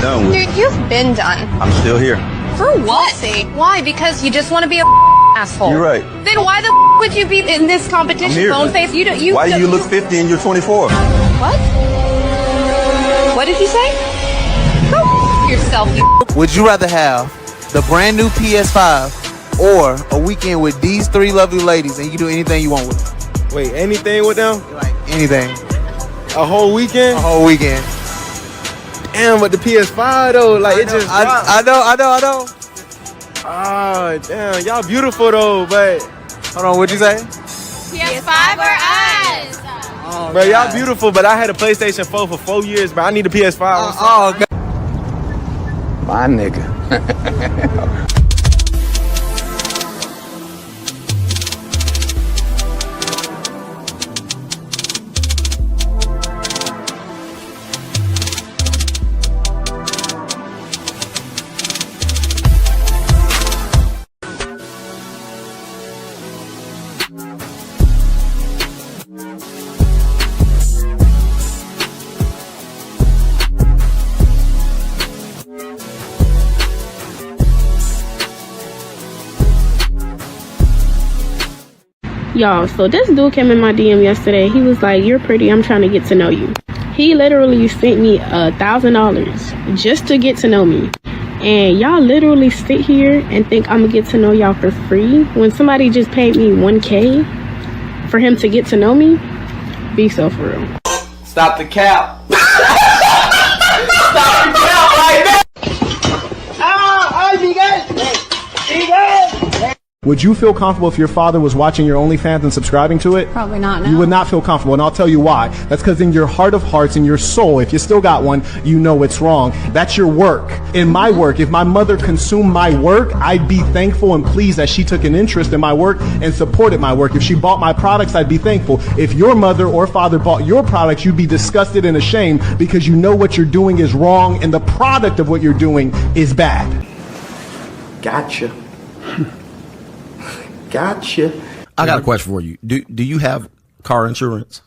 done with. Dude, you've been done. I'm still here. For what? Why? Because you just want to be a asshole. You're right. Then why the would you be in this competition? Bone face. Why do you look 50 and you're 24? What? What did you say? Go yourself. Would you rather have the brand new PS5 or a weekend with these three lovely ladies and you can do anything you want with them? Wait, anything with them? Like anything. A whole weekend? A whole weekend. Damn, but the PS5 though, like it just. I know. Oh, damn, y'all beautiful though, but. Hold on, what'd you say? PS5 or us? Oh, bro, y'all beautiful, but I had a PlayStation 4 for 4 years, but I need a PS5. God. My nigga. Y'all, so this dude came in my DM yesterday. He was like, "You're pretty, I'm trying to get to know you." He literally sent me $1,000 just to get to know me. And y'all literally sit here and think I'm gonna get to know y'all for free when somebody just paid me $1K for him to get to know me? Be so for real. Stop the cap. Stop the cap right now. Would you feel comfortable if your father was watching your OnlyFans and subscribing to it? Probably not. No. You would not feel comfortable, and I'll tell you why. That's because in your heart of hearts, in your soul, if you still got one, you know it's wrong. That's your work. In my work, if my mother consumed my work, I'd be thankful and pleased that she took an interest in my work and supported my work. If she bought my products, I'd be thankful. If your mother or father bought your products, you'd be disgusted and ashamed because you know what you're doing is wrong and the product of what you're doing is bad. Gotcha. Gotcha. I got a question for you. Do you have car insurance?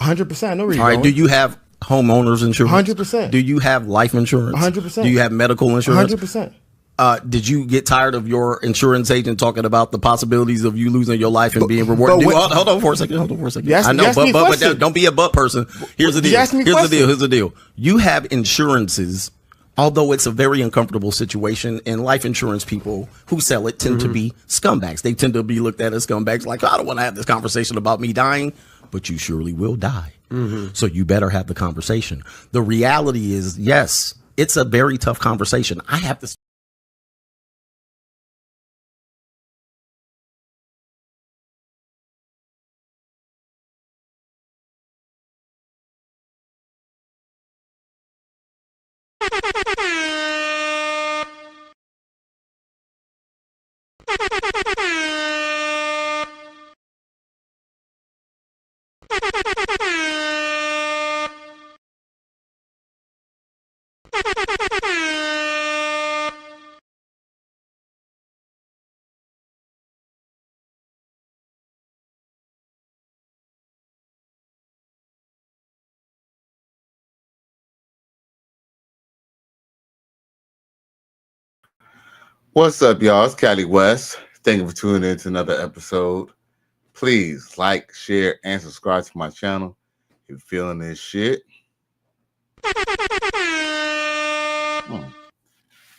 100%. No reason. All right. Do you have homeowners insurance? 100%. Do you have life insurance? 100%. Do you have medical insurance? 100%. Did you get tired of your insurance agent talking about the possibilities of you losing your life and being rewarded? Hold on for a second. I know, but don't be a butt person. Here's the deal. Here's the deal. You have insurances. Although it's a very uncomfortable situation, and life insurance people who sell it tend to be scumbags. They tend to be looked at as scumbags, like, I don't want to have this conversation about me dying, but you surely will die. So you better have the conversation. The reality is, yes, it's a very tough conversation. I have to. What's up, y'all? It's Cali West. Thank you for tuning in to another episode. Please like, share, and subscribe to my channel if you're feeling this shit.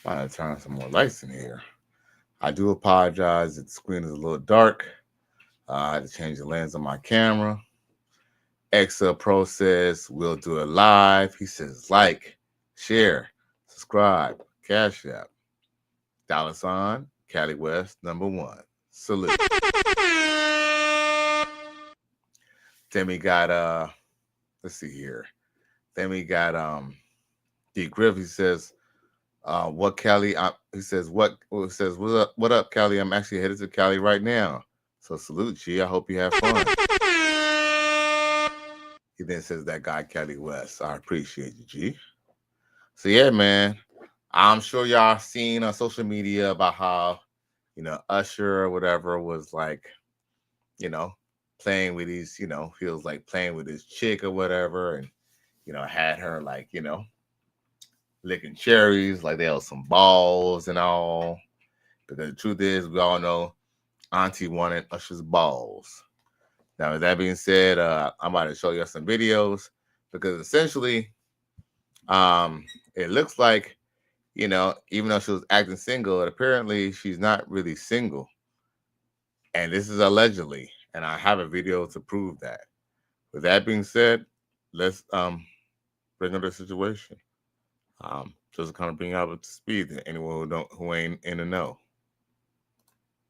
Might turn on some more lights in here. I do apologize if the screen is a little dark. I had to change the lens on my camera. Excel Pro says we'll do it live. He says like, share, subscribe, Cash App. $, Cali West, #1. Salute. Then we got let's see here. Then we got D Griff. He says, what Cali? He says, what up, Cali? I'm actually headed to Cali right now. So salute, G. I hope you have fun. He then says that guy Cali West. I appreciate you, G. So yeah, man. I'm sure y'all seen on social media about how, Usher or whatever was like, playing with his, feels like playing with his chick or whatever. And, had her like, licking cherries like they have some balls and all. Because the truth is, we all know Auntie wanted Usher's balls. Now, with that being said, I'm about to show you some videos because essentially, it looks like, you know, even though she was acting single, apparently she's not really single. And this is allegedly, and I have a video to prove that. With that being said, let's bring up the situation. Just kind of bring you up to speed to anyone who ain't in the know.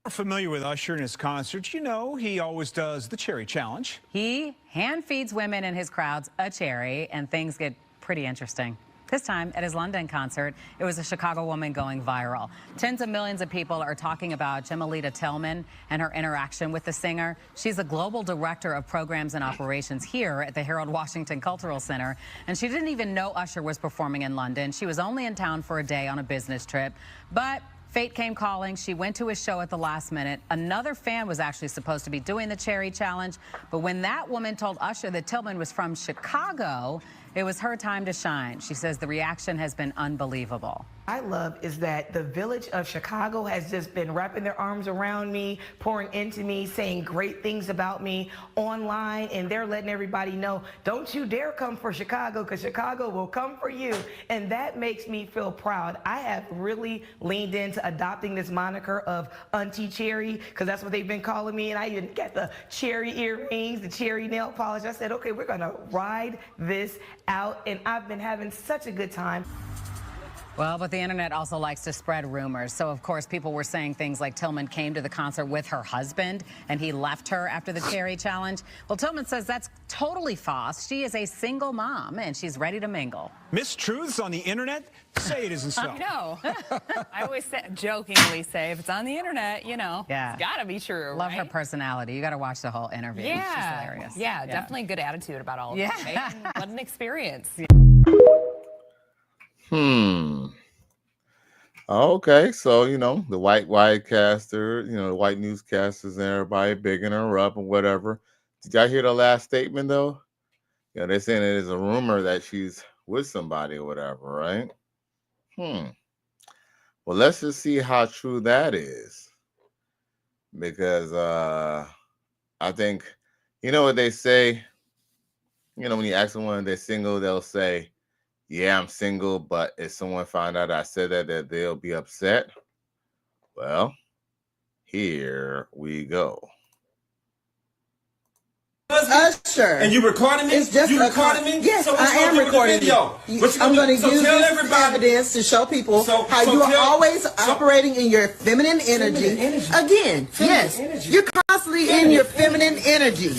Familiar with Usher and his concerts, you know he always does the cherry challenge. He hand feeds women in his crowds a cherry, and things get pretty interesting. This time, at his London concert, it was a Chicago woman going viral. Tens of millions of people are talking about Gemelita Tillman and her interaction with the singer. She's a global director of programs and operations here at the Harold Washington Cultural Center, and she didn't even know Usher was performing in London. She was only in town for a day on a business trip, but fate came calling. She went to his show at the last minute. Another fan was actually supposed to be doing the cherry challenge, but when that woman told Usher that Tillman was from Chicago, it was her time to shine. She says the reaction has been unbelievable. I love is that the village of Chicago has just been wrapping their arms around me, pouring into me, saying great things about me online, and they're letting everybody know, don't you dare come for Chicago, because Chicago will come for you. And that makes me feel proud. I have really leaned into adopting this moniker of Auntie Cherry, because that's what they've been calling me, and I even got the cherry earrings, the cherry nail polish. I said, okay, we're gonna ride this out, and I've been having such a good time. Well, but the internet also likes to spread rumors. So, of course, people were saying things like Tillman came to the concert with her husband and he left her after the cherry challenge. Well, Tillman says that's totally false. She is a single mom and she's ready to mingle. Mistruths on the internet? Say it isn't so. I know. I always jokingly say, if it's on the internet, you know, yeah, it's gotta be true. Love right? her personality. You got to watch the whole interview. Yeah. She's hilarious. Yeah, definitely good attitude about all of it. Right? What an experience. Okay, so you know the white caster, you know the white newscasters and everybody bigging her up and whatever. Did y'all hear the last statement though? Yeah, they're saying it is a rumor that she's with somebody or whatever, right? Well, let's just see how true that is, because I think you know what they say. You know when you ask someone if they're single, they'll say, yeah, I'm single, but if someone found out I said that they'll be upset. Well, here we go. Usher. And you recording me? It's just you recording me? Yes, so I am recording you. I'm going to use this evidence to show people how you are always operating in your feminine energy. Again, yes, you're constantly in your feminine energy.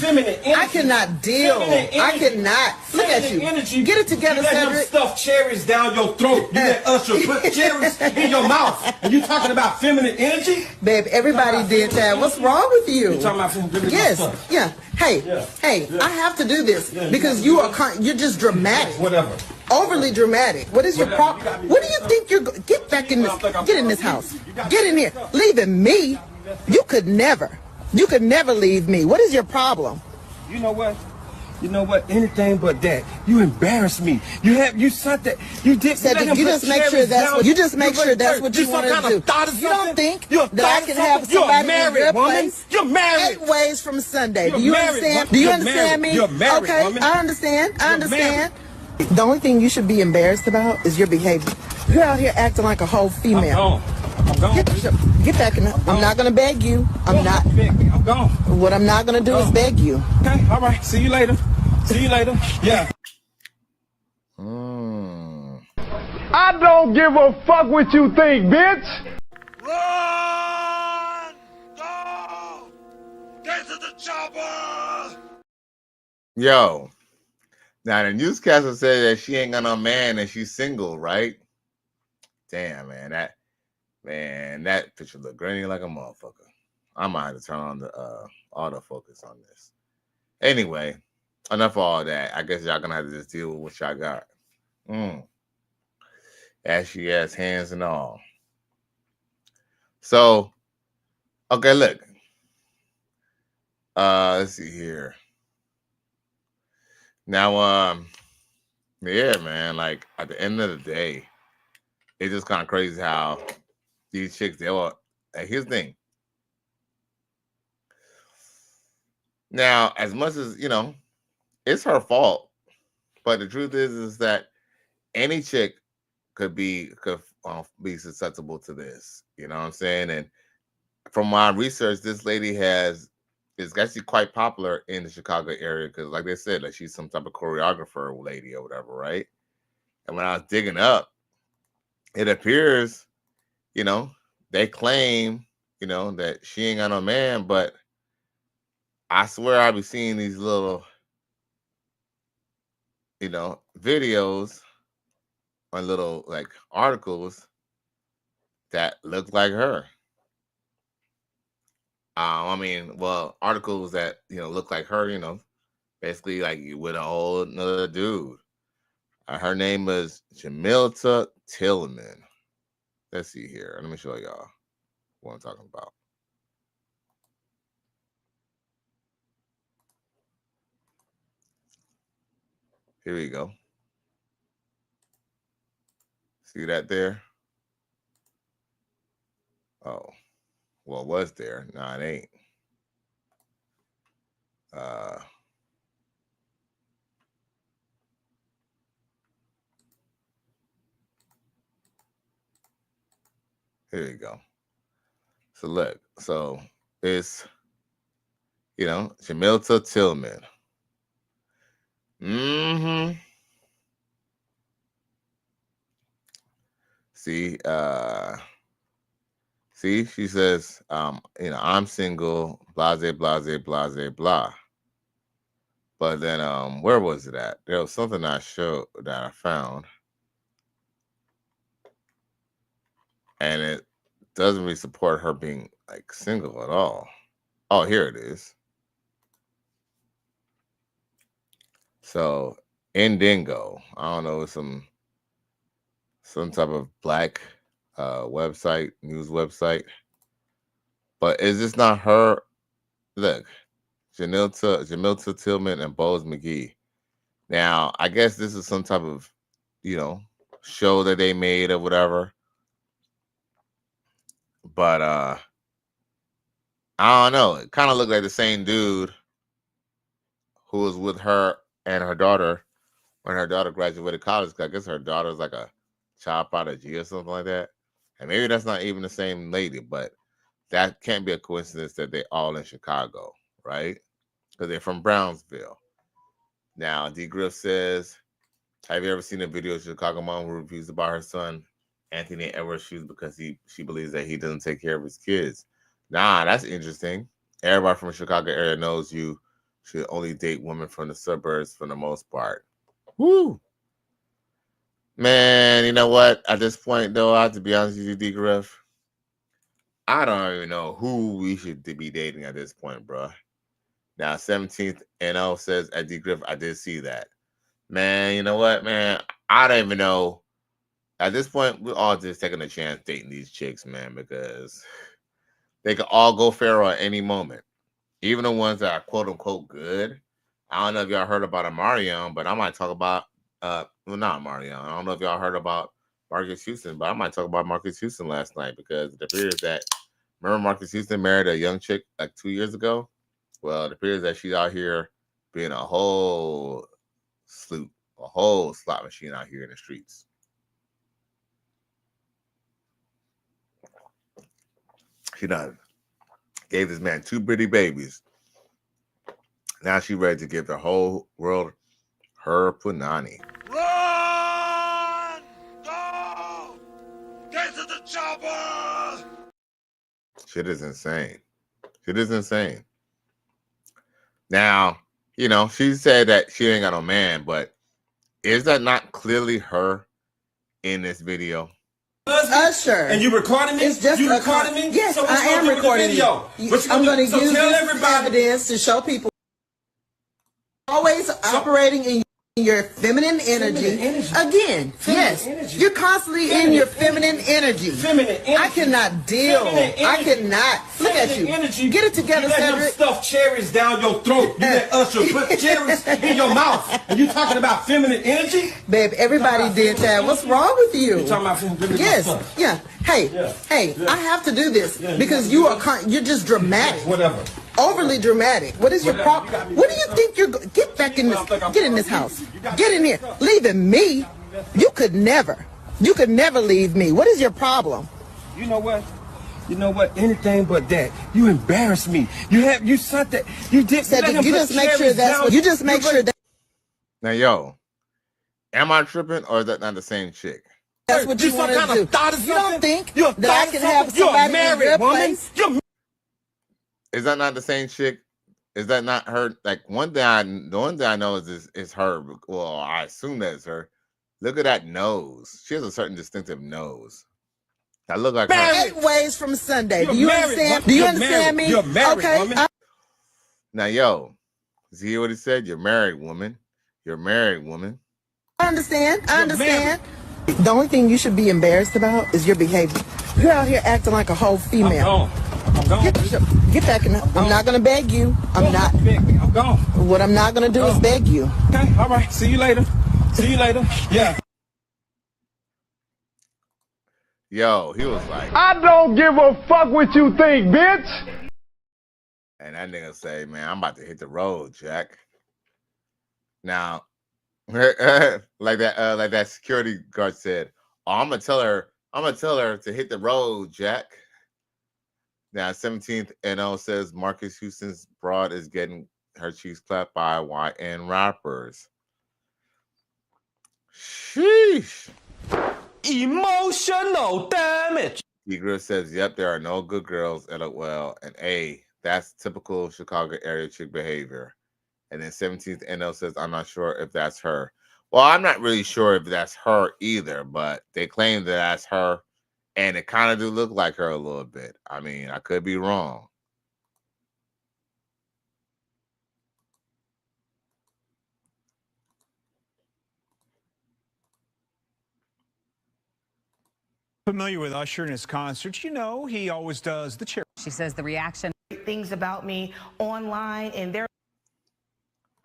I cannot deal. I cannot. Look at you. Get it together, Cedric. You let them stuff cherries down your throat. You let Usher put cherries in your mouth. And you talking about feminine energy? Babe, everybody did that. What's wrong with you? You talking about feminine Yes, yeah. Hey, I have to do this because you're just dramatic. Whatever. Overly dramatic. What is your problem? What do you think you're get back in this? Get in this house. Get in here. Leaving me? You could never leave me. What is your problem? You know what? You know what? Anything but that. You embarrassed me. You said that. You did. You just make sure that's what. You just make sure that's what you want to do. You don't think that I can have somebody in your place? You're married. 8 ways from Sunday. Do you understand? Do you understand me? You're married, okay, woman. I understand. I understand. The only thing you should be embarrassed about is your behavior. You're out here acting like a whole female. I'm gone. Get back in. I'm not gonna beg you. I'm not. I'm gone. What I'm not gonna do is beg you. Okay. All right. See you later. See you later. Yeah. I don't give a fuck what you think, bitch. Run! Go! Get to the chopper! Yo, now the newscaster said that she ain't got no man and she's single, right? Damn, man, that picture look grainy like a motherfucker. I might have to turn on the autofocus on this. Anyway, enough of all that. I guess y'all gonna have to just deal with what y'all got. Ashy ass hands and all. So, okay, look. Let's see here. Now, yeah, man, like at the end of the day, it's just kind of crazy how these chicks, they all, here's the thing. Now, as much as, it's her fault, but the truth is that any chick could be susceptible to this. You know what I'm saying? And from my research, this lady is actually quite popular in the Chicago area because, like they said, like she's some type of choreographer lady or whatever, right? And when I was digging up, it appears, they claim, that she ain't got no man, but I swear I be seeing these little, videos on little like articles that look like her. Articles that look like her, basically like with a whole another dude. Her name is Jamilta Tillman. Let's see here. Let me show y'all what I'm talking about. Here we go. See that there? Oh, well, it was there. No, it ain't. Here you go. So look, so it's, Jamilta Tillman. See, she says, I'm single, blase, blase, blase, blah. But then, where was it at? There was something I found. And it doesn't really support her being like single at all. Oh, here it is. So Indingo, I don't know, some type of black website, news website. But is this not her? Look, Jamilta Tillman and Bose McGee. Now, I guess this is some type of, show that they made or whatever. But I don't know. It kind of looked like the same dude who was with her and her daughter when her daughter graduated college. I guess her daughter's like a child prodigy or something like that. And maybe that's not even the same lady, but that can't be a coincidence that they're all in Chicago, right? Because they're from Brownsville. Now, D. Griff says, have you ever seen a video of a Chicago mom who refused to buy her son Anthony Edwards shoes because she believes that he doesn't take care of his kids? Nah, that's interesting. Everybody from the Chicago area knows you should only date women from the suburbs for the most part. Woo! Man, you know what? At this point, though, I have to be honest with you, D. Griff, I don't even know who we should be dating at this point, bro. Now, 17th NO says at D. Griff, I did see that. Man, you know what, man? I don't even know. At this point, we're all just taking a chance dating these chicks, man, because they could all go feral at any moment. Even the ones that are quote-unquote good. I don't know if y'all heard about Amarion, but I might talk about, not Amarion. I don't know if y'all heard about Marcus Houston, but I might talk about Marcus Houston last night because it appears that, remember Marcus Houston married a young chick like 2 years ago? Well, it appears that she's out here being a whole slot machine out here in the streets. She done gave this man 2 pretty babies. Now she's ready to give the whole world her punani. Run! Go! Get to the chopper! Shit is insane. Now, she said that she ain't got no man, but is that not clearly her in this video? Usher. And you recording me? It's just you recording me? Yes, so I am recording you. I'm going to use this evidence to show people always operating in your feminine energy. Again, yes, you're constantly in your feminine energy. I cannot deal. I cannot. Look at you. Energy, get it together, you let Cedric. them stuff cherries down your throat. You let Usher put cherries in your mouth. And you talking about feminine energy? Babe, everybody did that. What's wrong with you? You talking about feminine Yes. stuff? Yeah. Hey. Yeah. Hey. Yeah. I have to do this Yeah, because you're just dramatic. Whatever. Overly dramatic. What is your problem? What do you think you're? Get back in this. Get in this house. Get in here. Leaving me? You could never. You could never leave me. What is your problem? You know what? You know what? Anything but that. You embarrassed me. You sent that. You did. Cedric, you just make sure that's what. You just make sure that. Now, yo, am I tripping or is that not the same chick? That's what you want to do. You don't think that I can have somebody in your place? Is that not the same chick? Is that not her? Like the one thing I know is her. Well, I assume that's her. Look at that nose. She has a certain distinctive nose. I look like her. 8 ways from Sunday. Do you understand? Do you understand me? You're married, okay. woman. Now, yo, see what he said? You're married, woman. You're married, woman. I understand. I understand. The only thing you should be embarrassed about is your behavior. You're out here acting like a whole female. I'm gone. Get back in. I'm not gonna beg you. I'm not. I'm gone. What I'm not gonna do is beg you. Okay. All right. See you later. See you later. Yeah. Yo, he was like, I don't give a fuck what you think, bitch. and that nigga say, man, I'm about to hit the road, Jack. Now, like that security guard said, oh, I'm gonna tell her to hit the road, Jack. Now, 17th NO says Marcus Houston's broad is getting her cheeks clapped by YN rappers. Sheesh. Emotional damage. Egret says, yep, there are no good girls, LOL. And A, that's typical Chicago area chick behavior. And then 17th NL says, I'm not sure if that's her. Well, I'm not really sure if that's her either, but they claim that that's her. And it kind of do look like her a little bit. I mean, I could be wrong. Familiar with Usher and his concerts, you know he always does the cherry. She says the reaction. Things about me online, and they're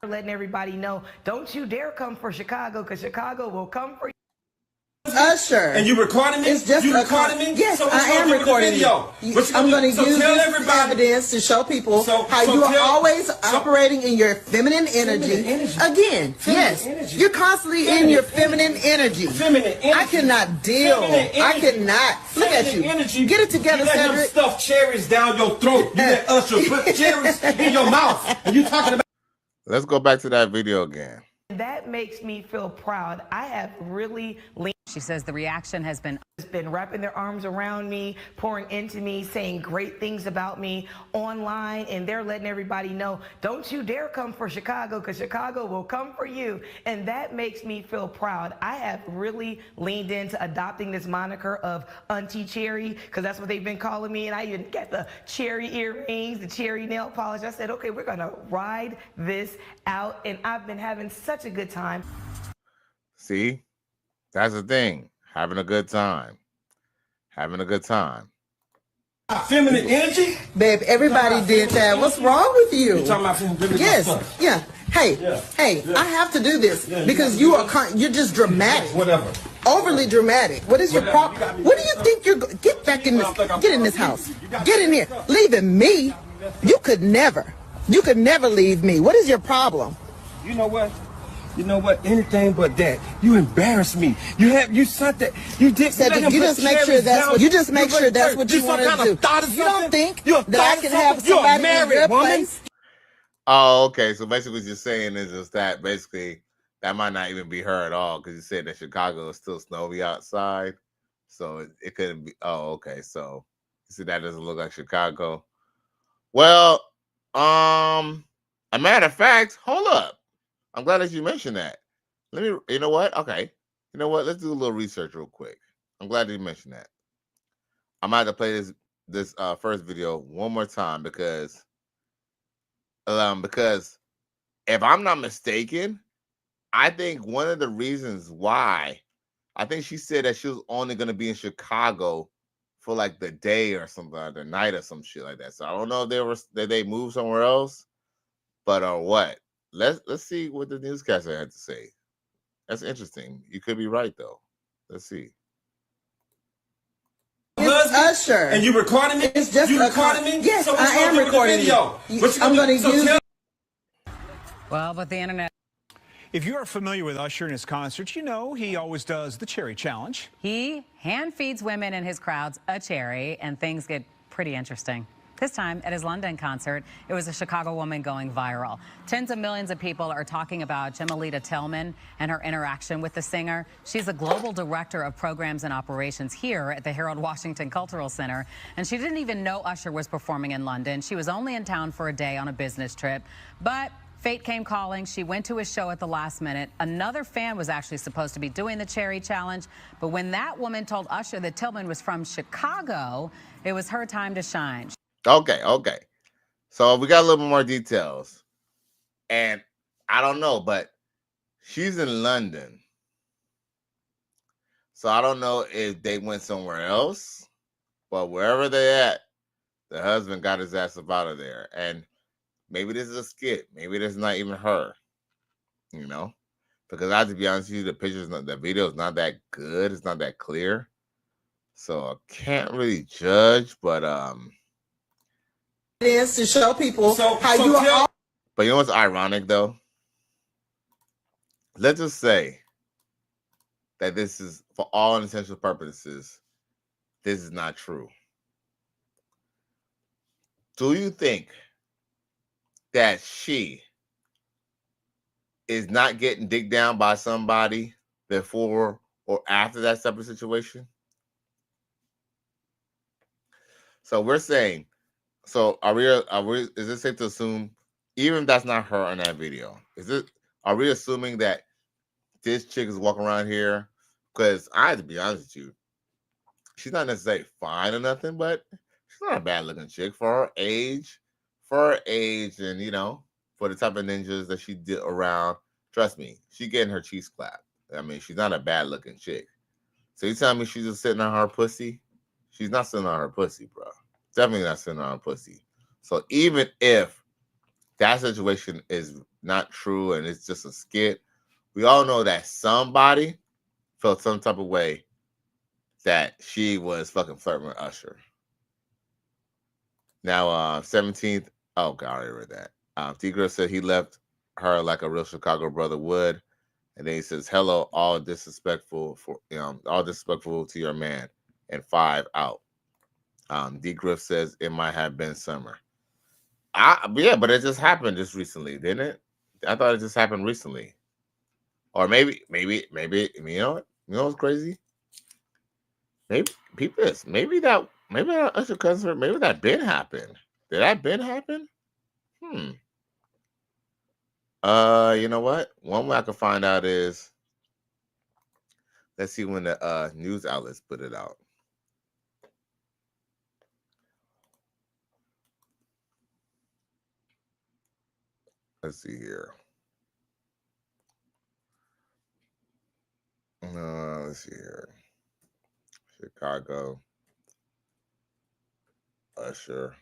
letting everybody know, don't you dare come for Chicago, because Chicago will come for you. Usher. And you recording me? It's just you recording me? Yes, so I am recording you. I'm going to use this evidence to show people how you are always operating in your feminine energy. Again, yes, you're constantly in your feminine energy. I cannot deal. I cannot. Look at you. Get it together, Cedric. You let them stuff cherries down your throat. You let Usher put cherries in your mouth. And you talking about. Let's go back to that video again. That makes me feel proud. I have really leaned. She says the reaction has been wrapping their arms around me, pouring into me, saying great things about me online, and they're letting everybody know, don't you dare come for Chicago, because Chicago will come for you. And that makes me feel proud. I have really leaned into adopting this moniker of Auntie Cherry, because that's what they've been calling me, and I even got the cherry earrings, the cherry nail polish. I said, okay, we're gonna ride this out, and I've been having such a good time. See? That's the thing. Having a good time. Having a good time. Feminine energy? Babe, everybody did that. What's wrong with you? You talking about feminine Yes. stuff? Yeah. Hey. Yeah. Hey. Yeah. I have to do this because you you're just dramatic. Whatever. Overly dramatic. What is your problem? What do you think you're? Get back in this. Get in this house. Get in here. Leaving me? You could never. You could never leave me. What is your problem? You know what? You know what? Anything but that. You embarrassed me. You sent that. You did. Cedric, you just make sure that's what. You just make sure that's what you want to do. You don't think that I can have somebody in your place? Oh, okay. So basically what you're saying is just that basically that might not even be her at all, because you said that Chicago is still snowy outside. So it couldn't be. Oh, okay. So you see that doesn't look like Chicago. Well, a matter of fact, hold up. I'm glad that you mentioned that. You know what? Okay. You know what? Let's do a little research real quick. I'm glad that you mentioned that. I'm about to play this first video one more time because if I'm not mistaken, I think one of the reasons why, I think she said that she was only going to be in Chicago for like the day or something, like the night or some shit like that. So I don't know if they moved somewhere else, but or what. Let's see what the newscaster had to say. That's interesting. You could be right though. Let's see. It's Usher. And you recording me? It's just you recording me? Yes, so I am recording video. I'm going to use. Well, but the internet. If you are familiar with Usher and his concerts, you know he always does the cherry challenge. He hand feeds women in his crowds a cherry, and things get pretty interesting. This time, at his London concert, it was a Chicago woman going viral. Tens of millions of people are talking about Jemalita Tillman and her interaction with the singer. She's the global director of programs and operations here at the Harold Washington Cultural Center, and she didn't even know Usher was performing in London. She was only in town for a day on a business trip, but fate came calling. She went to his show at the last minute. Another fan was actually supposed to be doing the cherry challenge, but when that woman told Usher that Tillman was from Chicago, it was her time to shine. Okay. So we got a little bit more details. And I don't know, but she's in London. So I don't know if they went somewhere else, but wherever they're at, the husband got his ass up out of there. And maybe this is a skit. Maybe this is not even her, you know? Because I have to be honest with you, the video is not that good. It's not that clear. So I can't really judge, but is to show people how you are. But you know what's ironic though? Let's just say that this is, for all intents and purposes, this is not true. Do you think that she is not getting digged down by somebody before or after that separate situation? So we're saying, so are we, is it safe to assume, even if that's not her in that video, are we assuming that this chick is walking around here? Because I have to be honest with you, she's not necessarily fine or nothing, but she's not a bad looking chick for her age, and you know, for the type of ninjas that she did around. Trust me, she getting her cheeks clapped. I mean, she's not a bad looking chick. So you telling me she's just sitting on her pussy? She's not sitting on her pussy, bro. Definitely not sitting on her pussy. So even if that situation is not true and it's just a skit, we all know that somebody felt some type of way that she was fucking flirting with Usher. Now, 17th. Oh God, I already read that. T-Girl said he left her like a real Chicago brother would, and then he says, "Hello, all disrespectful to your man," and 5 out. D Griff says it might have been summer. Yeah, but it just happened just recently, didn't it? I thought it just happened recently, or maybe. You know what? You know what's crazy? Maybe that Usher concert, maybe that been happened. Did that been happen? You know what? One way I can find out is, let's see when the news outlets put it out. Let's see here. Let's see here. Chicago. Usher.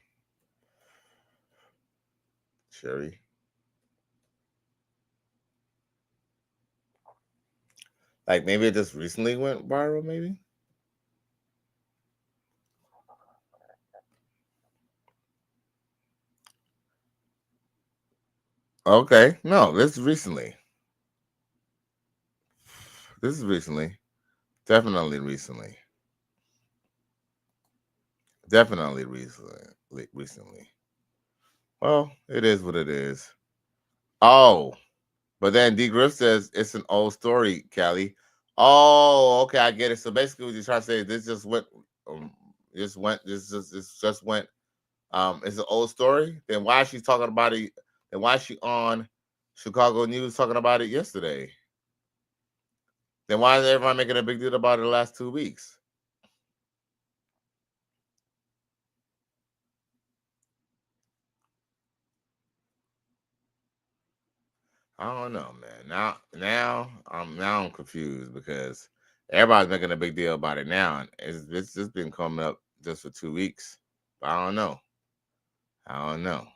Cherry. Like maybe it just recently went viral, maybe? Okay. No, this is recently. Definitely recently. Well, it is what it is. Oh, but then D Griff says it's an old story, Callie. Oh, okay, I get it. So basically, what you're trying to say is this just went. It's an old story. Then why is she talking about it? Then why is she on Chicago News talking about it yesterday? Then why is everyone making a big deal about it the last 2 weeks? I don't know, man. Now I'm confused because everybody's making a big deal about it now, and it's just been coming up just for 2 weeks. But I don't know.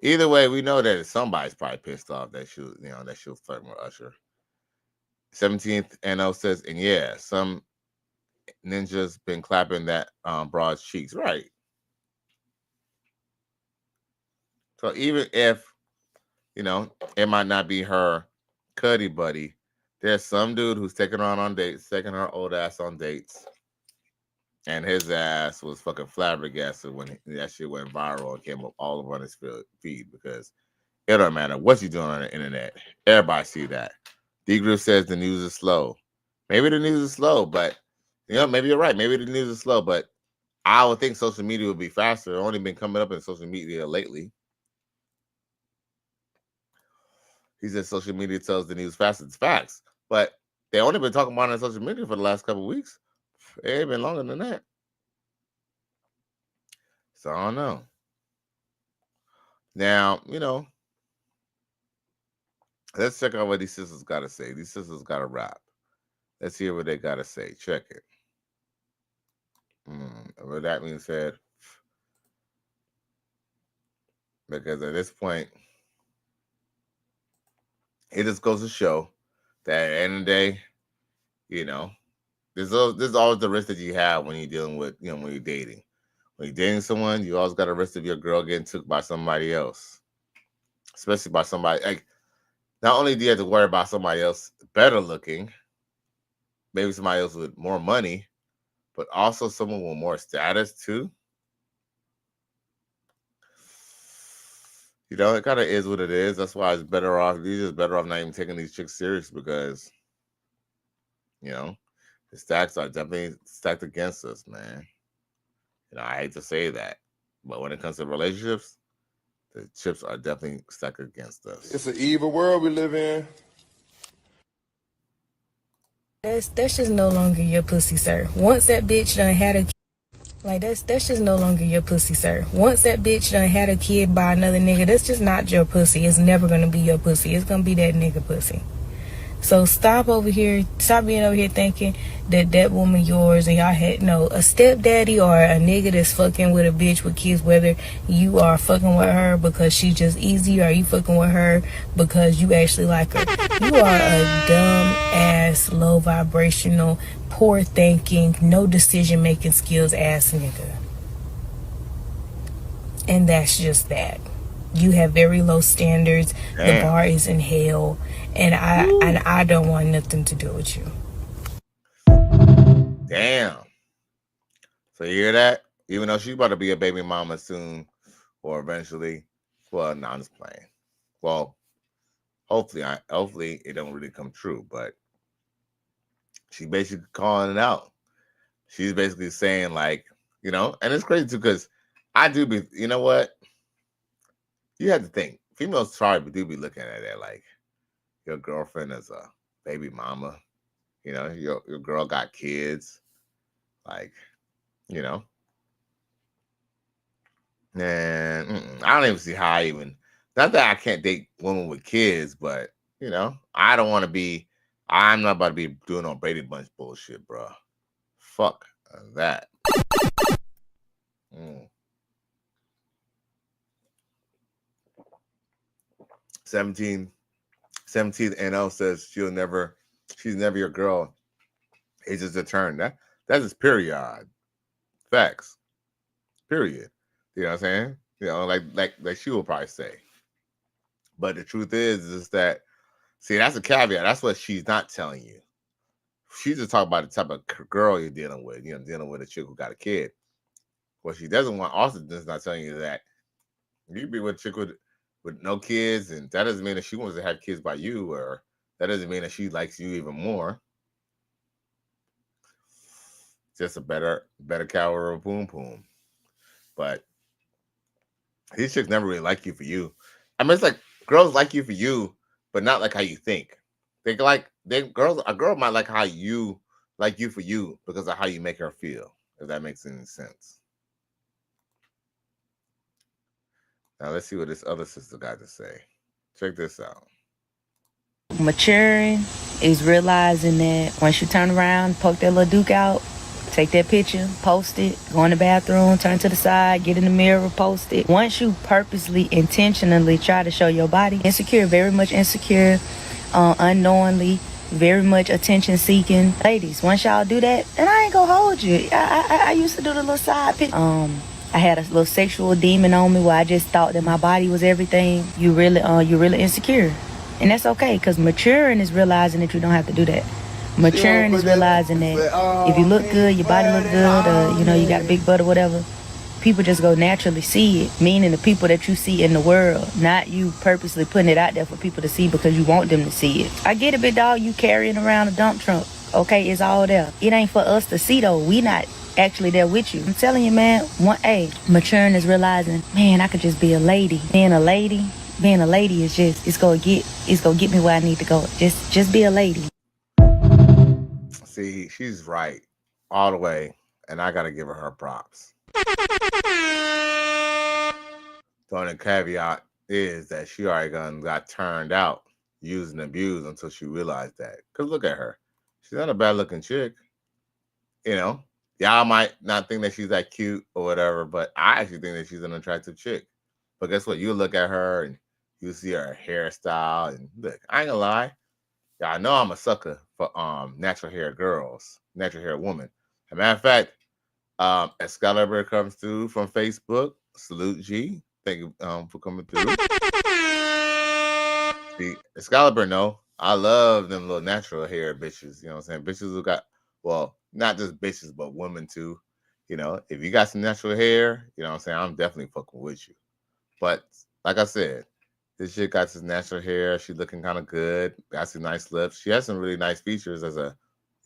Either way, we know that somebody's probably pissed off that she was flirting with Usher. 17th NO says, and yeah, some ninjas been clapping that broad's cheeks. Right. So even if, it might not be her cuddy buddy, there's some dude who's taking her on dates, taking her old ass on dates. And his ass was fucking flabbergasted when that shit went viral and came up all over on his feed, because it don't matter what you're doing on the internet. Everybody see that. D-Group says the news is slow. Maybe the news is slow, but, maybe you're right. Maybe the news is slow, but I would think social media would be faster. It's only been coming up in social media lately. He said social media tells the news faster. It's facts. But they only been talking about it on social media for the last couple of weeks. It ain't been longer than that. So I don't know. Now, let's check out what these sisters got to say. These sisters got to rap. Let's hear what they got to say. Check it. With that being said, because at this point, it just goes to show that at the end of the day, there's always the risk that you have when you're dealing with, when you're dating. When you're dating someone, you always got a risk of your girl getting took by somebody else, especially by somebody. Like, not only do you have to worry about somebody else better looking, maybe somebody else with more money, but also someone with more status too. It kind of is what it is. That's why it's better off. You're just better off not even taking these chicks serious, because, the stacks are definitely stacked against us, man. I hate to say that, but when it comes to relationships, the chips are definitely stacked against us. It's an evil world we live in. That's just no longer your pussy, sir. Once that bitch done had a that's just no longer your pussy, sir. Once that bitch done had a kid by another nigga, that's just not your pussy. It's never gonna be your pussy. It's gonna be that nigga pussy. So stop being over here thinking that woman yours, and y'all had a stepdaddy or a nigga that's fucking with a bitch with kids, whether you are fucking with her because she's just easy, or you fucking with her because you actually like her. You are a dumb ass, low vibrational, poor thinking, no decision making skills ass nigga. And that's just that. You have very low standards. Damn. The bar is in hell, and I don't want nothing to do with you. Damn. So you hear that? Even though she's about to be a baby mama soon, or eventually. Well, no, I'm just playing. Well, hopefully it don't really come true, but she's basically calling it out. She's basically saying, like, and it's crazy too, because I do be, you know what? You have to think. Females do be looking at that like your girlfriend is a baby mama. Your girl got kids. Like, and I don't even see how not that I can't date women with kids, but, I don't want to be, I'm not about to be doing no Brady Bunch bullshit, bro. Fuck that. 17th NL says she's never your girl. It's just a turn. That's just period. Facts. Period. You know what I'm saying? Like she will probably say. But the truth is that, see, that's a caveat. That's what she's not telling you. She's just talking about the type of girl you're dealing with. Dealing with a chick who got a kid. What she doesn't want, also just not telling you that you be with a chick with no kids, and that doesn't mean that she wants to have kids by you, or that doesn't mean that she likes you even more. Just a better cow or a boom boom. But these chicks never really like you for you. I mean, it's like girls like you for you, but not like how you think. A girl might like you for you because of how you make her feel, if that makes any sense. Now let's see what this other sister got to say. Check this out. Maturing is realizing that once you turn around, poke that little duke out, Take that picture, post it, go in the bathroom, turn to the side, get in the mirror, post it. Once you purposely, intentionally try to show your body insecure, very much insecure, unknowingly, very much attention seeking. Ladies, once y'all do that, and I ain't gonna hold you. I used to do the little side picture. I had a little sexual demon on me where I just thought that my body was everything. You're really insecure. And that's okay, because maturing is realizing that you don't have to do that. Maturing is realizing that if you look good, your body look good, you know, you got a big butt or whatever, people just go naturally see it. Meaning the people that you see in the world, not you purposely putting it out there for people to see because you want them to see it. I get it, big dog, you carrying around a dump truck. Okay, it's all there. It ain't for us to see though. We not actually there with you. I'm telling you, man, maturing is realizing, man, I could just be a lady. Being a lady is just, it's gonna get me where I need to go. Just be a lady. See, she's right all the way, and I gotta give her props. The only caveat is that she already got turned out, used and abused until she realized that. Because look at her. She's not a bad-looking chick. You know, y'all might not think that she's that cute or whatever, but I actually think that she's an attractive chick. But guess what? You look at her, and you see her hairstyle, and look, I ain't gonna lie. Yeah, I know I'm a sucker for natural hair girls, natural hair women. As a matter of fact, Excalibur comes through from Facebook. Salute G. Thank you for coming through. See, Excalibur, no. I love them little natural hair bitches. You know what I'm saying? Bitches who got, well, not just bitches, but women too. You know, if you got some natural hair, you know what I'm saying? I'm definitely fucking with you. But like I said, this chick got some natural hair. She's looking kind of good. Got some nice lips. She has some really nice features as a,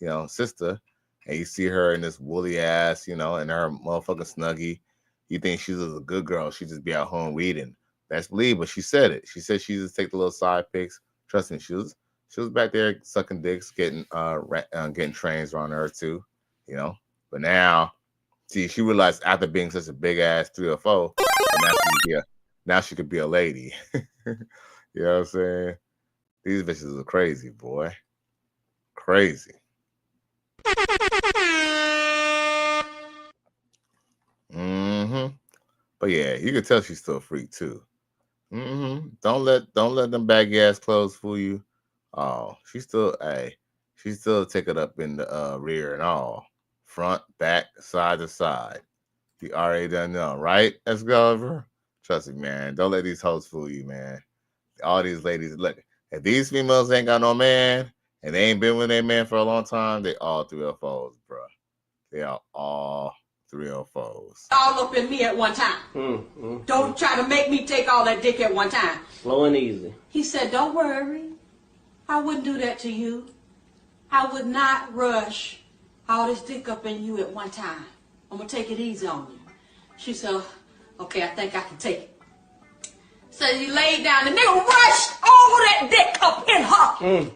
you know, sister. And you see her in this woolly ass, you know, and her motherfucking snuggie. You think she's a good girl. She just be at home reading. That's believe, but she said it. She said she just take the little side pics. Trust me, she was back there sucking dicks, getting trains around her too, you know. But now, see, she realized after being such a big ass 3 or 4, now she could be a lady. You know what I'm saying? These bitches are crazy, boy. Crazy. But yeah, you can tell she's still a freak too. Don't let them baggy ass clothes fool you. Oh, she still take it up in the rear and all. Front, back, side to side. You already done know, right, Excalibur? Trust me, man. Don't let these hoes fool you, man. All these ladies, look, if these females ain't got no man and they ain't been with their man for a long time, they all 304s, bro. They are all 304s. All up in me at one time. Don't try to make me take all that dick at one time. Slow and easy. He said, don't worry. I wouldn't do that to you. I would not rush all this dick up in you at one time. I'm going to take it easy on you. She said, okay, I think I can take it. So he laid down. The nigga rushed all that dick up in her.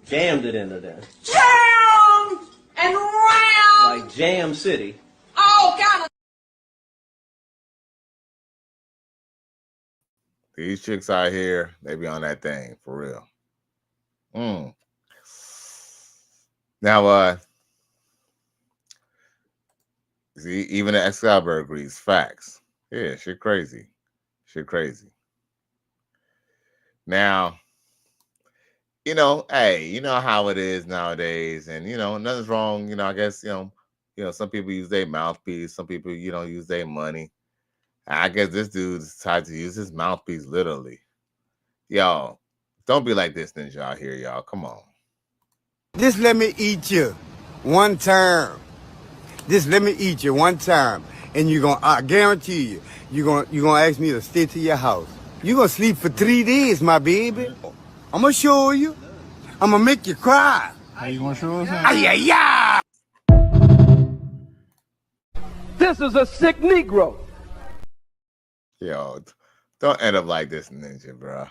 Jammed it into there. Jammed and round. Like Jam City. All kind of. These chicks out here, they be on that thing for real. Now, see, even the Excalibur agrees. Facts. Yeah, shit crazy. Shit crazy. Now, you know, hey, you know how it is nowadays, and you know, nothing's wrong. You know, I guess you know, some people use their mouthpiece, some people use their money. I guess this dude decided to use his mouthpiece literally. Y'all, don't be like this ninja out here, y'all. Come on. Just let me eat you one time. Just let me eat you one time, and I guarantee you're gonna ask me to stay to your house. You're gonna sleep for 3 days, my baby. I'm gonna show you. I'm gonna make you cry. How you gonna show us? Yeah. This is a sick Negro. Yo, don't end up like this, ninja, bro.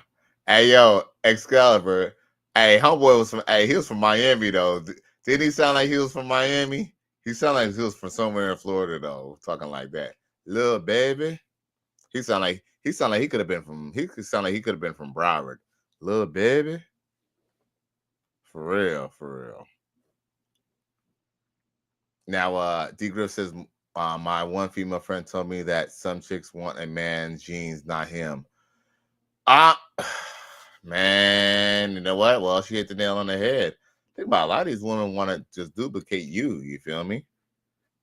Hey, yo, Excalibur. Hey, homeboy was from Miami though. Didn't he sound like he was from Miami? He sounded like he was from somewhere in Florida though, talking like that. Little baby. He sound like he could have been from Broward. Little baby. For real. Now, D Griff says, my one female friend told me that some chicks want a man's genes, not him. Man, you know what? Well, she hit the nail on the head. Think about a lot of these women want to just duplicate you. You feel me?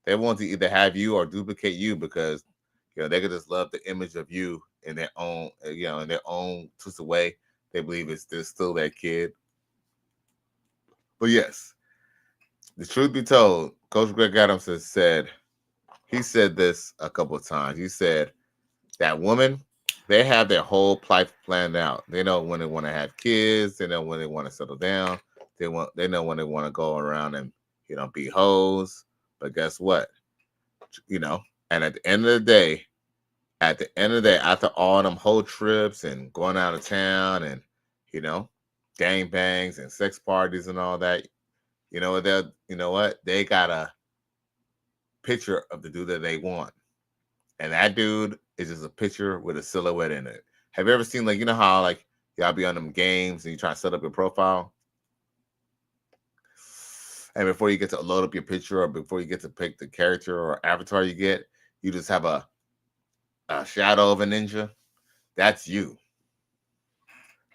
They want to either have you or duplicate you because they could just love the image of you in their own, in their own twisted way. They believe they're still that kid. But yes, the truth be told, Coach Greg Adams has said this a couple of times. He said that women, they have their whole life planned out. They know when they want to have kids. They know when they want to settle down. They know when they want to go around and be hoes. But guess what? And at the end of the day, after all them whole trips and going out of town and gang bangs and sex parties and all that, they got a picture of the dude that they want, and that dude is just a picture with a silhouette in it. Have you ever seen how y'all be on them games and you try to set up your profile, and before you get to load up your picture or before you get to pick the character or avatar you just have a shadow of a ninja? That's you.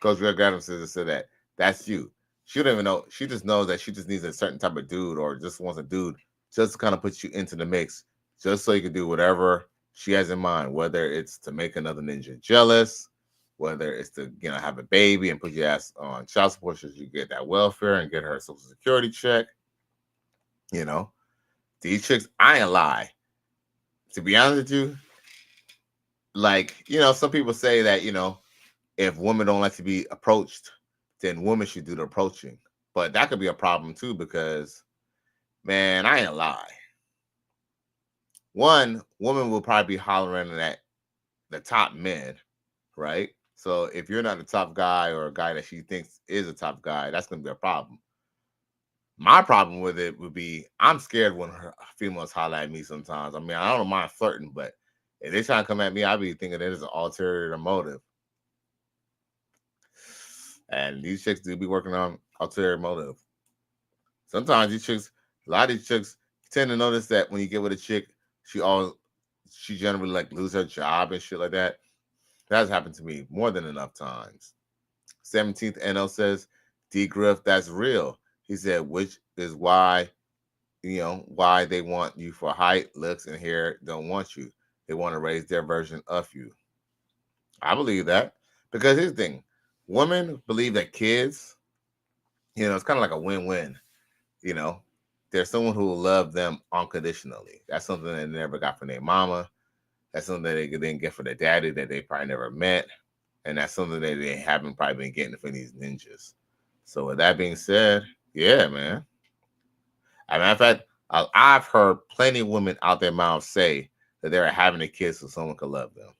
Coach Greg Adams said that. That's you. She don't even know. She just knows that she just needs a certain type of dude or just wants a dude just to kind of put you into the mix just so you can do whatever she has in mind, whether it's to make another ninja jealous, whether it's to have a baby and put your ass on child support so you get that welfare and get her a social security check. These chicks, I ain't lie. To be honest with you, some people say that, if women don't like to be approached, then women should do the approaching. But that could be a problem too because, man, I ain't lie. One, woman will probably be hollering at the top men, right? So if you're not the top guy or a guy that she thinks is a top guy, that's going to be a problem. My problem with it would be I'm scared when females holler at me sometimes. I mean, I don't mind flirting, but if they try to come at me, I'd be thinking there's an ulterior motive. And these chicks do be working on ulterior motive. Sometimes a lot of these chicks tend to notice that when you get with a chick, she generally lose her job and shit like that. That's happened to me more than enough times. 17th NL says, D Griff, that's real. He said, which is why, why they want you for height, looks, and hair don't want you. They want to raise their version of you. I believe that because here's the thing. Women believe that kids, it's kind of like a win-win. There's someone who will love them unconditionally. That's something they never got from their mama. That's something that they didn't get from their daddy that they probably never met. And that's something that they haven't probably been getting from these ninjas. So with that being said, yeah, man. As a matter of fact, I've heard plenty of women out their mouths say that they're having a kid so someone could love them.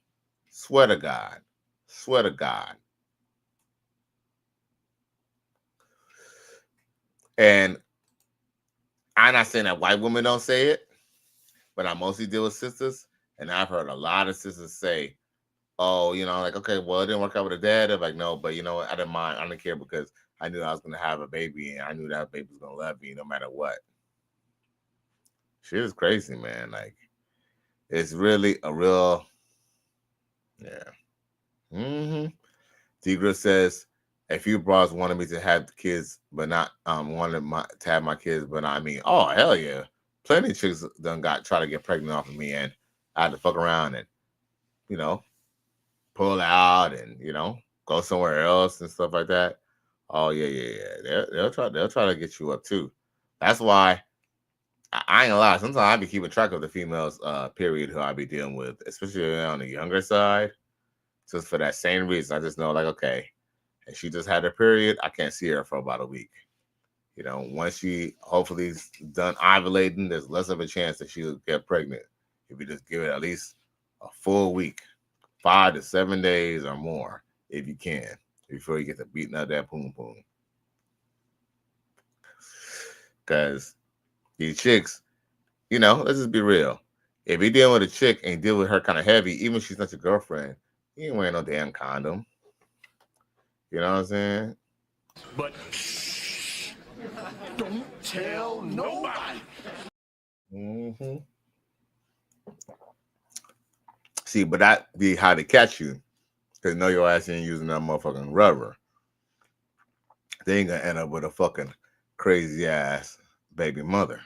Swear to God. Swear to God. And I'm not saying that white women don't say it, but I mostly deal with sisters. And I've heard a lot of sisters say, oh, okay, well, it didn't work out with a dad. They're like, no, but you know what? I didn't mind. I didn't care because I knew I was going to have a baby and I knew that baby was going to love me no matter what. Shit is crazy, man. It's really a real, yeah. Degra says, a few bras wanted me to have kids, but not to have my kids, but not me. Oh, hell yeah. Plenty of chicks try to get pregnant off of me and I had to fuck around and, pull out and, go somewhere else and stuff like that. Oh, yeah. They'll try to get you up too. That's why I ain't gonna lie. Sometimes I be keeping track of the females, period, who I be dealing with, especially on the younger side. Just for that same reason. I just know, okay, and she just had her period, I can't see her for about a week. Once she hopefully is done ovulating, there's less of a chance that she'll get pregnant. If you just give it at least a full week, 5 to 7 days or more, if you can, before you get to beating out that poom poom. Because these chicks, let's just be real. If you're dealing with a chick and you deal with her kind of heavy, even if she's not your girlfriend, you ain't wearing no damn condom. You know what I'm saying? But shh, don't tell nobody. Mm-hmm. See, but that be how they catch you. Because know your ass ain't using that motherfucking rubber. They ain't gonna end up with a fucking crazy ass baby mother.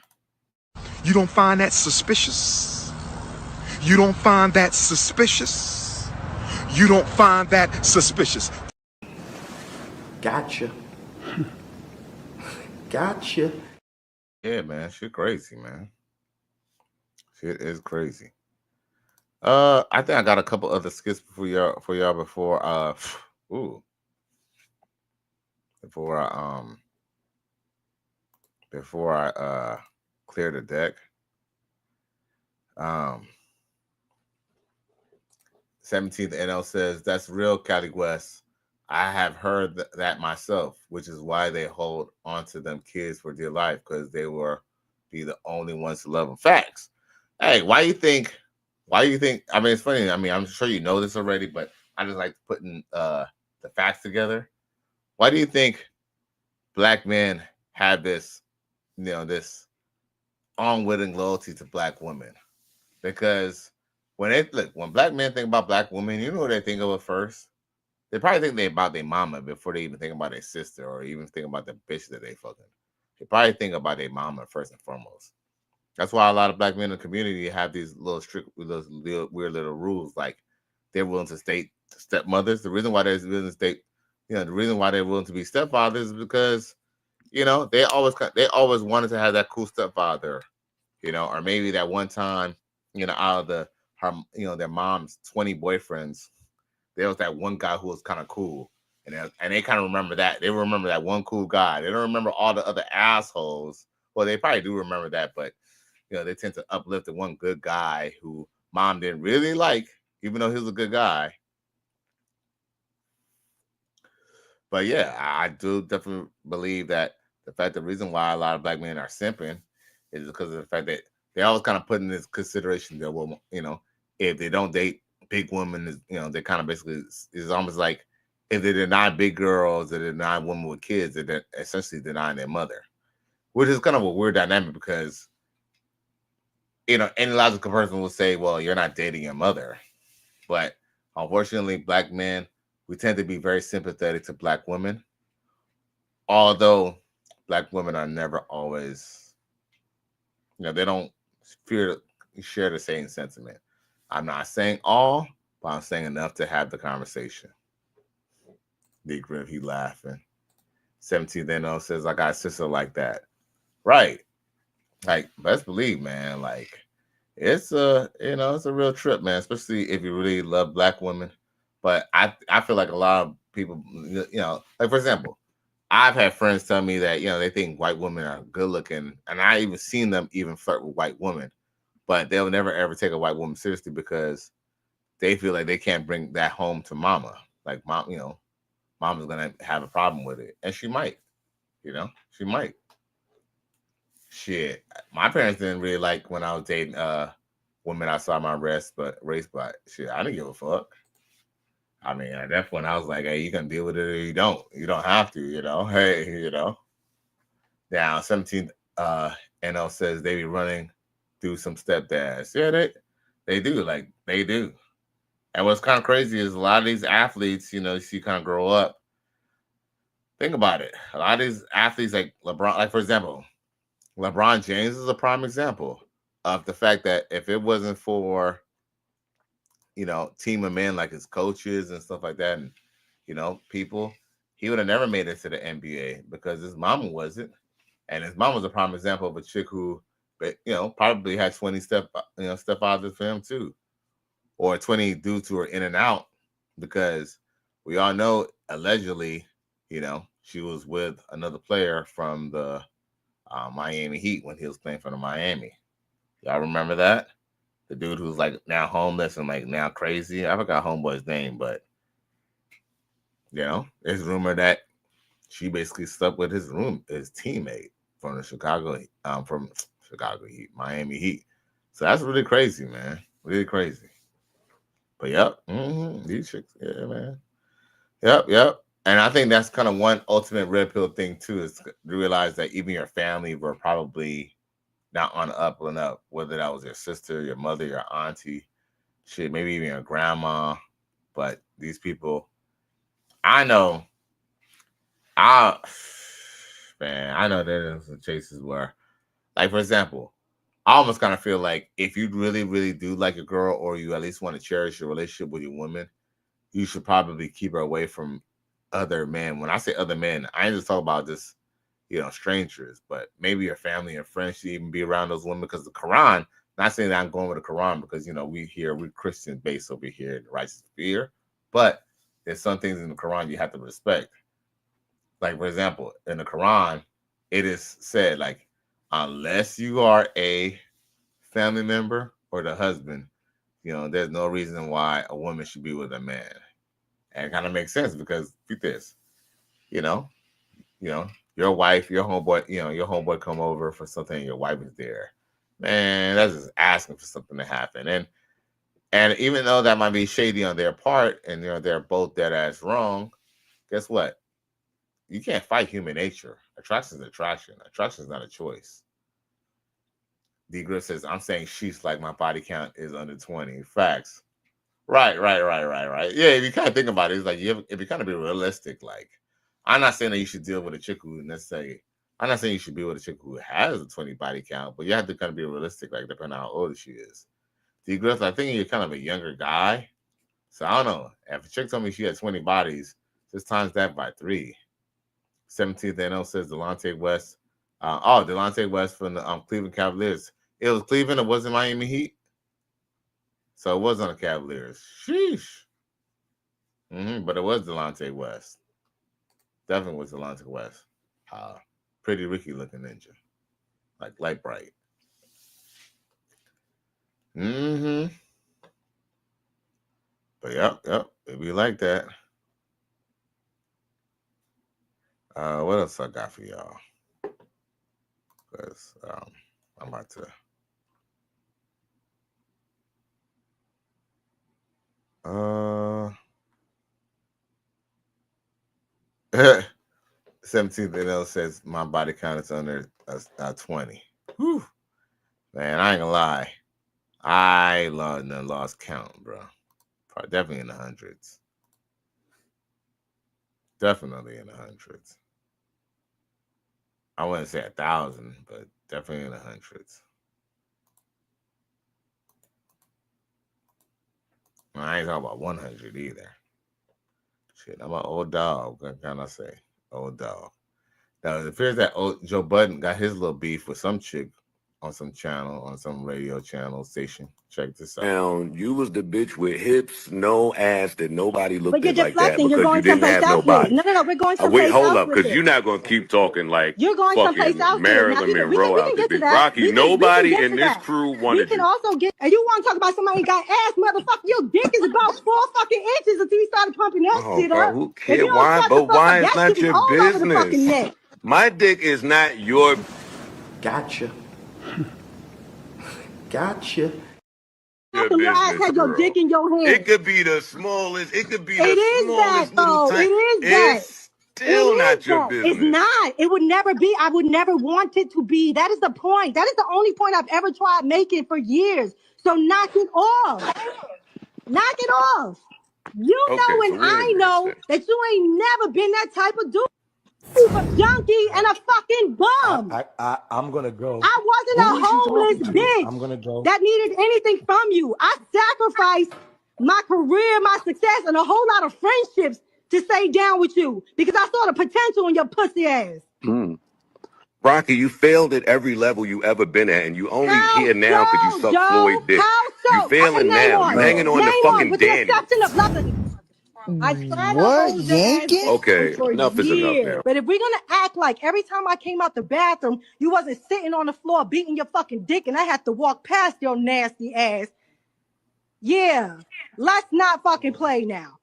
You don't find that suspicious? You don't find that suspicious? You don't find that suspicious? Gotcha. Gotcha. Yeah, man. Shit crazy, man. Shit is crazy. I think I got a couple other skits for y'all before before I clear the deck. 17th NL says, that's real, Cali West. I have heard that myself, which is why they hold on to them kids for dear life, because they will be the only ones to love them. Facts. Hey, why you think, I mean, it's funny. I mean, I'm sure you know this already, but I just like putting the facts together. Why do you think black men have this, this unwitting loyalty to black women? Because when black men think about black women, you know what they think of at first? They probably think about their mama before they even think about their sister or even think about the bitch that they fucking. They probably think about their mama first and foremost. That's why a lot of black men in the community have these little weird little rules, like they're willing to date stepmothers. The reason why they're willing to date, the reason why they're willing to be stepfathers is because, they always wanted to have that cool stepfather, or maybe that one time, out of their mom's 20 boyfriends, there was that one guy who was kind of cool, and they kind of remember that. They remember that one cool guy. They don't remember all the other assholes. Well, they probably do remember that, but they tend to uplift the one good guy who mom didn't really like, even though he was a good guy. But yeah, I do definitely believe that the reason why a lot of black men are simping is because of the fact that they always kind of put in this consideration that, well, if they don't date big women, they kind of basically, it's almost like if they deny big girls, they deny women with kids, they're essentially denying their mother, which is kind of a weird dynamic because, any logical person will say, well, you're not dating your mother. But unfortunately, black men, we tend to be very sympathetic to black women, although black women are never always, they don't share the same sentiment. I'm not saying all, but I'm saying enough to have the conversation. Big Griff, he laughing. 17th says, I got a sister like that. Right. Like, best believe, man, like, it's a real trip, man, especially if you really love black women. But I feel like a lot of people, like, for example, I've had friends tell me that, they think white women are good looking, and I even seen them even flirt with white women, but they'll never ever take a white woman seriously because they feel like they can't bring that home to mama. Like, mama's gonna have a problem with it, and she might, she might. Shit, my parents didn't really like when I was dating women outside my race, but shit, I didn't give a fuck. I mean, at that point, I was like, hey, you can deal with it or you don't. You don't have to, Hey, Now, 17th NL says they be running through some stepdads. Yeah, they do. Like, they do. And what's kind of crazy is a lot of these athletes, you see kind of grow up. Think about it. A lot of these athletes, like LeBron, like, for example, LeBron James is a prime example of the fact that if it wasn't for, team of men like his coaches and stuff like that, and, people, he would have never made it to the NBA because his mama wasn't. And his mom was a prime example of a chick who, probably had 20 stepfathers for him too, or 20 dudes who were in and out, because we all know allegedly, she was with another player from the Miami Heat when he was playing for the Miami. Y'all remember that? The dude who's like now homeless and like now crazy. I forgot homeboy's name, but it's rumored that she basically slept with his teammate from the Miami Heat. So that's really crazy, man. Really crazy. But yep, these chicks, yeah, man. Yep. And I think that's kind of one ultimate red pill thing too, is to realize that even your family were probably not on the up and up, whether that was your sister, your mother, your auntie, shit, maybe even your grandma. But these people, I know there's some cases where, like, for example, I almost kind of feel like if you really, really do like a girl, or you at least want to cherish your relationship with your woman, you should probably keep her away from other men. When I say other men, I ain't just talking about just, strangers, but maybe your family and friends should even be around those women, because the Quran, not saying that I'm going with the Quran because, we're Christian based over here in the righteous fear, but there's some things in the Quran you have to respect. Like, for example, in the Quran, it is said, like, unless you are a family member or the husband, there's no reason why a woman should be with a man. And it kind of makes sense because look this, your wife, your homeboy come over for something and your wife is there. Man, that's just asking for something to happen. And even though that might be shady on their part and they're both dead ass wrong, guess what? You can't fight human nature. Attraction is attraction. Attraction is not a choice. D. Griff says, I'm saying she's like my body count is under 20. Facts. Right. Yeah, if you kind of think about it, it's like if you kind of be realistic, like, I'm not saying that you should deal with a chick who necessarily, I'm not saying you should be with a chick who has a 20 body count, but you have to kind of be realistic, like, depending on how old she is. D. Griff, I think you're kind of a younger guy. So I don't know. If a chick told me she had 20 bodies, just times that by 3. 17th NL says Delonte West. Delonte West from the Cleveland Cavaliers. It was Cleveland. It wasn't Miami Heat. So it was on the Cavaliers. Sheesh. But it was Delonte West. Definitely was Delonte West. Pretty Ricky looking ninja. Like light bright. But yep. It'd be like that. What else I got for y'all? Because I'm about to. 17th NL says my body count is under 20. Whew. Man, I ain't gonna lie. I lost count, bro. Probably definitely in the hundreds. Definitely in the hundreds. I wouldn't say 1,000, but definitely in the hundreds. I ain't talking about 100 either. Shit, I'm an old dog. What can I say? Old dog. Now, it appears that Joe Budden got his little beef with some chick on some channel, on some radio channel station. Check this out. Now, you was the bitch with hips, no ass, that nobody looked But you're at like that deflecting. You're because going you didn't someplace have else no with it. body. No, we're going someplace Wait, hold else up, with because it. you're not going to keep talking like You're going someplace fucking else with it. Now, Marilyn we Monroe can out get there. to that. Rocky, We can nobody get in to this that. crew We wanted can you. also get, and you want to talk about somebody who got ass, motherfucker. Your dick is about 4 fucking inches until you started pumping that Oh, shit God, up. who If cares? you don't Why? shut the But fuck up, why is that shit not is your all over the fucking business? neck. My dick is not your... Gotcha. Gotcha. Your Your ass business, had your girl. dick in your hand. It could be the smallest. It could be It the is that, smallest little though. It time. is that. It's still not your business. It's not. It would never be. I would never want it to be. That is the point. That is the only point I've ever tried making for years. So knock it off. Knock it off. You Okay, know so and wait a I minute know then. that you ain't never been that type of dude. A junkie and a fucking bum. I'm gonna go. I wasn't Who a is you talking homeless to? bitch I'm gonna go. that needed anything from you. I sacrificed my career, my success, and a whole lot of friendships to stay down with you because I saw the potential in your pussy ass. Rocky, you failed at every level you ever been at, and you only How here now because you so, suck Joe? Floyd dick. How You so? Okay, failing name now. one. You hanging on to Name one, fucking with the Danny. exception of love. I tried to What? hold your ass Yanking? down Okay, for enough is enough years. now. But if we're gonna act like every time I came out the bathroom, you wasn't sitting on the floor beating your fucking dick and I had to walk past your nasty ass, yeah, let's not fucking play now.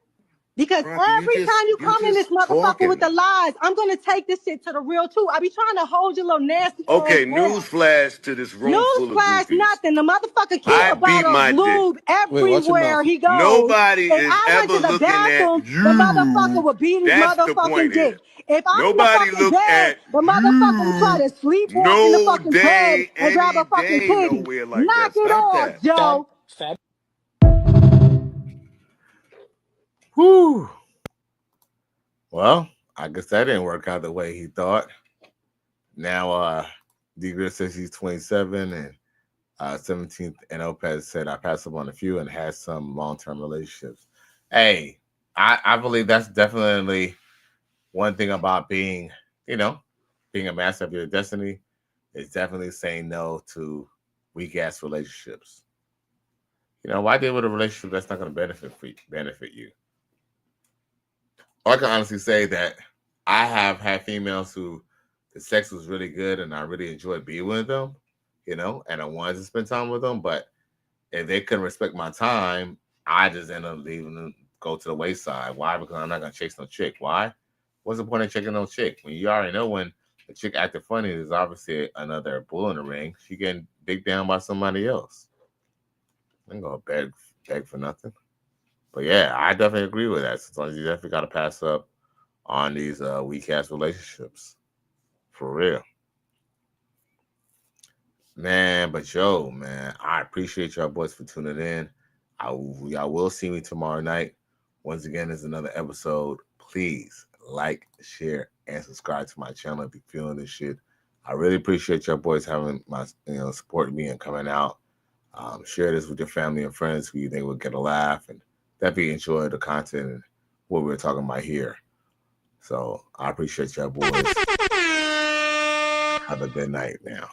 Because Rocky, every time you come in this motherfucker with talking. the lies, I'm gonna take this shit to the real too. I be trying to hold your little nasty ass Okay, down. newsflash to this room full of Newsflash, goofies. nothing. The motherfucker keep I a beat bottle of my dick. lube Wait, watch your everywhere mouth. he goes. Nobody If is I went ever to the looking at bathroom, the motherfucker you. would beat his That's the motherfucking point here. dick. If I'm Nobody in the fucking looked bed, at the motherfucker try you to sleepwalk in the no fucking bed day, and grab any a fucking day, titty. nowhere like Knock that. it Stop off, that. Joe. Whew. Well, I guess that didn't work out the way he thought. Now, D-Grid says he's 27 and 17th, and Opez said I passed up on a few and had some long-term relationships. Hey, I believe that's definitely one thing about being a master of your destiny is definitely saying no to weak-ass relationships. Why deal with a relationship that's not going to benefit you? I can honestly say that I have had females who the sex was really good and I really enjoyed being with them, and I wanted to spend time with them. But if they couldn't respect my time, I just ended up leaving them, go to the wayside. Why? Because I'm not going to chase no chick. Why? What's the point of checking no chick? When you already know when the chick acting funny, there's obviously another bull in the ring. She getting digged down by somebody else. I'm going to beg for nothing. But yeah, I definitely agree with that. Sometimes you definitely got to pass up on these weak ass relationships, for real, man. But man, I appreciate y'all boys for tuning in. Y'all will see me tomorrow night. Once again, there's another episode. Please like, share, and subscribe to my channel if you're feeling this shit. I really appreciate y'all boys having my supporting me and coming out. Share this with your family and friends who you think will get a laugh and definitely enjoy the content and what we're talking about here. So I appreciate y'all boys. Have a good night now.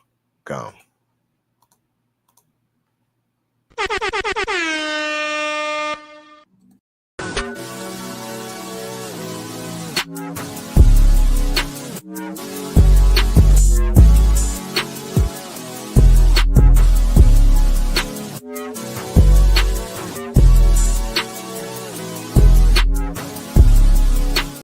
Gone.